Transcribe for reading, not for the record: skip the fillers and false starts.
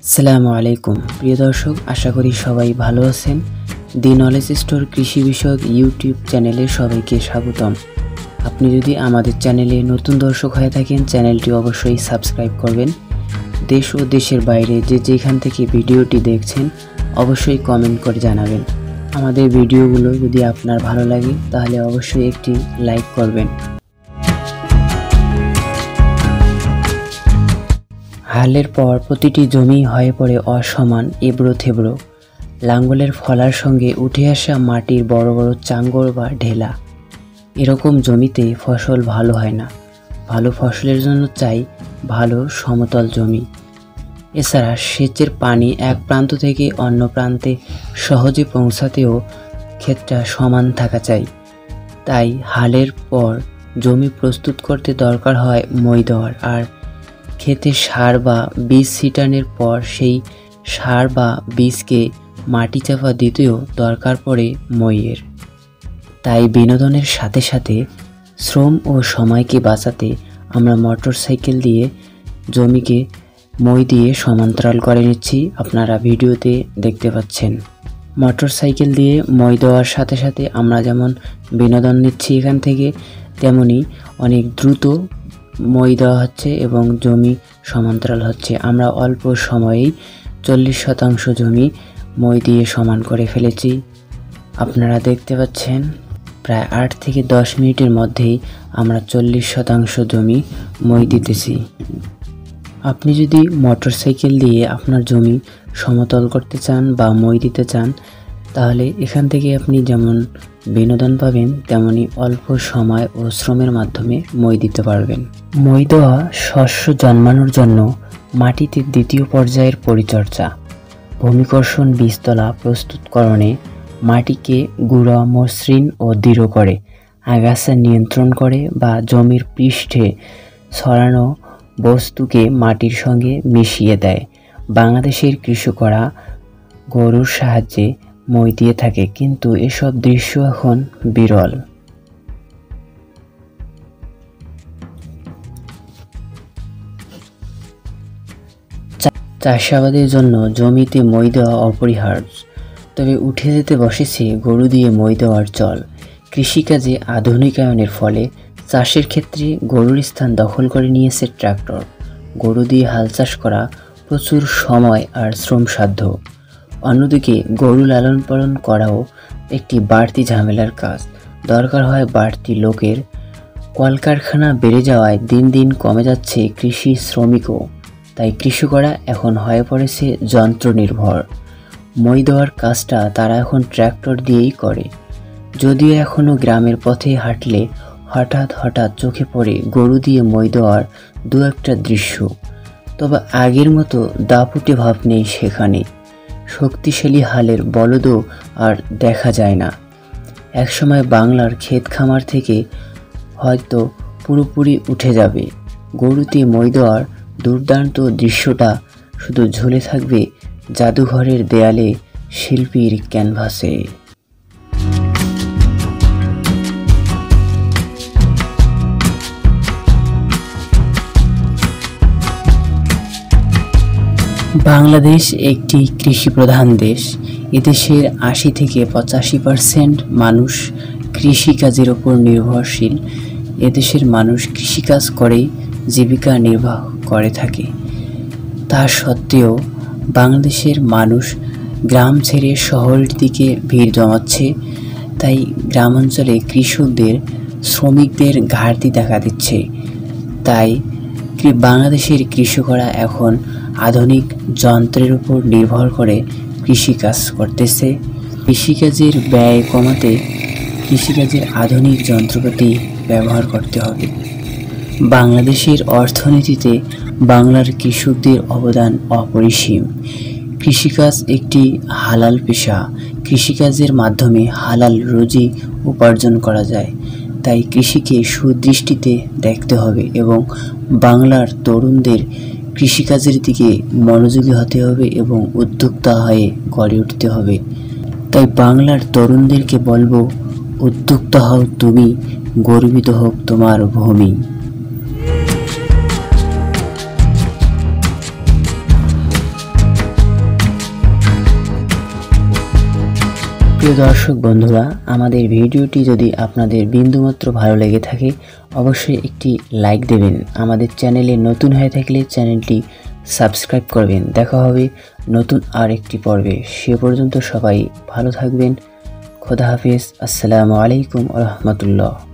আসসালামু আলাইকুম প্রিয় দর্শক, আশা করি সবাই ভালো আছেন। দি নলেজ স্টোর কৃষি বিষয়ক ইউটিউব চ্যানেলে সবাইকে স্বাগতম। আপনি যদি আমাদের চ্যানেলে নতুন দর্শক হয়ে থাকেন, চ্যানেলটি অবশ্যই সাবস্ক্রাইব করবেন। দেশ ও দেশের বাইরে যেখান থেকে ভিডিওটি দেখছেন অবশ্যই কমেন্ট করে জানাবেন। আমাদের ভিডিওগুলো যদি আপনার ভালো লাগে তাহলে অবশ্যই একটি লাইক করবেন। হালের পর প্রতিটি জমি হয়ে পড়ে অসমান, এবড়ো থেবড়ো। লাঙ্গলের ফলার সঙ্গে উঠে আসা মাটির বড় বড় চাঙ্গর বা ঢেলা। এরকম জমিতে ফসল ভালো হয় না। ভালো ফসলের জন্য চাই ভালো সমতল জমি। এছাড়া সেচের পানি এক প্রান্ত থেকে অন্য প্রান্তে সহজে পৌঁছাতেও ক্ষেতটা সমান থাকা চাই। তাই হালের পর জমি প্রস্তুত করতে দরকার হয় মই দেওয়ার, আর ক্ষেতে সার বা বীজ ছিটানোর পর সেই সার বা বীজকে মাটি চাপা দিতেও দরকার পড়ে মইয়ের। তাই বিনোদনের সাথে সাথে শ্রম ও সময়কে বাঁচাতে আমরা মোটরসাইকেল দিয়ে জমিকে মই দিয়ে সমান্তরাল করে নিচ্ছি। আপনারা ভিডিওতে দেখতে পাচ্ছেন। মোটরসাইকেল দিয়ে মই দেওয়ার সাথে সাথে আমরা যেমন বিনোদন নিচ্ছি এখান থেকে, তেমনি অনেক দ্রুত মই দেওয়া হচ্ছে এবং জমি সমান্তরাল হচ্ছে। আমরা অল্প সময়েই 40% জমি মই দিয়ে সমান করে ফেলেছি। আপনারা দেখতে পাচ্ছেন প্রায় 8 থেকে 10 মিনিটের মধ্যেই আমরা 40% জমি মই দিতেছি। আপনি যদি মোটরসাইকেল দিয়ে আপনার জমি সমতল করতে চান বা মই দিতে চান, তাহলে এখান থেকে আপনি যেমন বিনোদন পাবেন তেমনি অল্প সময় ও শ্রমের মাধ্যমে মই দিতে পারবেন। মই দেওয়া শস্য জন্মানোর জন্য মাটিতে দ্বিতীয় পর্যায়ের পরিচর্যা। ভূমিকর্ষণ বীজতলা প্রস্তুতকরণে মাটিকে গুঁড়া, মসৃণ ও দৃঢ় করে, আগাছা নিয়ন্ত্রণ করে বা জমির পৃষ্ঠে ছড়ানো বস্তুকে মাটির সঙ্গে মিশিয়ে দেয়। বাংলাদেশের কৃষকরা গরুর সাহায্যে মই দিয়ে থাকে, কিন্তু এসব দৃশ্য এখন বিরল। চাষাবাদের জন্য জমিতে মই দেওয়া অপরিহার্য, তবে উঠে যেতে বসেছে গরু দিয়ে মই দেওয়ার চল। কৃষিকাজে আধুনিকায়নের ফলে চাষের ক্ষেত্রে গরুর স্থান দখল করে নিয়েছে ট্রাক্টর। গরু দিয়ে হাল চাষ করা প্রচুর সময় আর শ্রমসাধ্য। অন্যদিকে গরু লালন পালন করাও একটি বাড়তি ঝামেলার কাজ। দরকার হয় বাড়তি লোকের। কলকারখানা বেড়ে যাওয়ায় দিন দিন কমে যাচ্ছে কৃষি শ্রমিকও। তাই কৃষকরা এখন হয়ে পড়েছে যন্ত্র নির্ভর। মই দেওয়ার কাজটা তারা এখন ট্র্যাক্টর দিয়েই করে। যদিও এখনও গ্রামের পথে হাঁটলে হঠাৎ চোখে পড়ে গরু দিয়ে মই দেওয়ার দু একটা দৃশ্য, তবে আগের মতো দাপুটে ভাব নেই সেখানে। শক্তিশালী হালের বলদও আর দেখা যায় না। একসময় বাংলার ক্ষেত খামার থেকে হয়তো পুরোপুরি উঠে যাবে। গরুতে মই দেওয়ার দুর্দান্ত দৃশ্যটা শুধু ঝুলে থাকবে জাদুঘরের দেয়ালে, শিল্পীর ক্যানভাসে। বাংলাদেশ একটি কৃষিপ্রধান দেশ। এদেশের 80 থেকে 85% মানুষ কৃষিকাজের ওপর নির্ভরশীল। এদেশের মানুষ কৃষিকাজ করেই জীবিকা নির্বাহ করে থাকে। তা সত্ত্বেও বাংলাদেশের মানুষ গ্রাম ছেড়ে শহরের দিকে ভিড় জমাচ্ছে। তাই গ্রামাঞ্চলে কৃষকদের, শ্রমিকদের ঘাটতি দেখা দিচ্ছে। তাই বাংলাদেশের কৃষকরা এখন আধুনিক যন্ত্রের উপর নির্ভর করে কৃষিকাজ করতেছে। কৃষিকাজের ব্যয় কমাতে কৃষিকাজের আধুনিক যন্ত্রপাতি ব্যবহার করতে হবে। বাংলাদেশের অর্থনীতিতে বাংলার কৃষকদের অবদান অপরিসীম। কৃষিকাজ একটি হালাল পেশা। কৃষিকাজের মাধ্যমে হালাল রুজি উপার্জন করা যায়। তাই কৃষিকে সুদৃষ্টিতে দেখতে হবে এবং বাংলার তরুণদের কৃষিকাজের দিকে মনোযোগী হতে হবে এবং উদ্যোক্তা হয়ে গড়ে উঠতে হবে। তাই বাংলার তরুণদেরকে বলবো, উদ্যোক্তা হও তুমি, গর্বিত হোক তোমার ভূমি। প্রিয় দর্শক বন্ধুরা, আমাদের ভিডিওটি যদি আপনাদের বিন্দুমাত্র ভালো লেগে থাকে অবশ্যই একটি লাইক দেবেন। আমাদের চ্যানেলে নতুন হয়ে থাকলে চ্যানেলটি সাবস্ক্রাইব করবেন। দেখা হবে নতুন আর একটি পর্বে। সে পর্যন্ত সবাই ভালো থাকবেন। খোদা হাফেজ। আসসালামু আলাইকুম ওয়া রাহমাতুল্লাহ।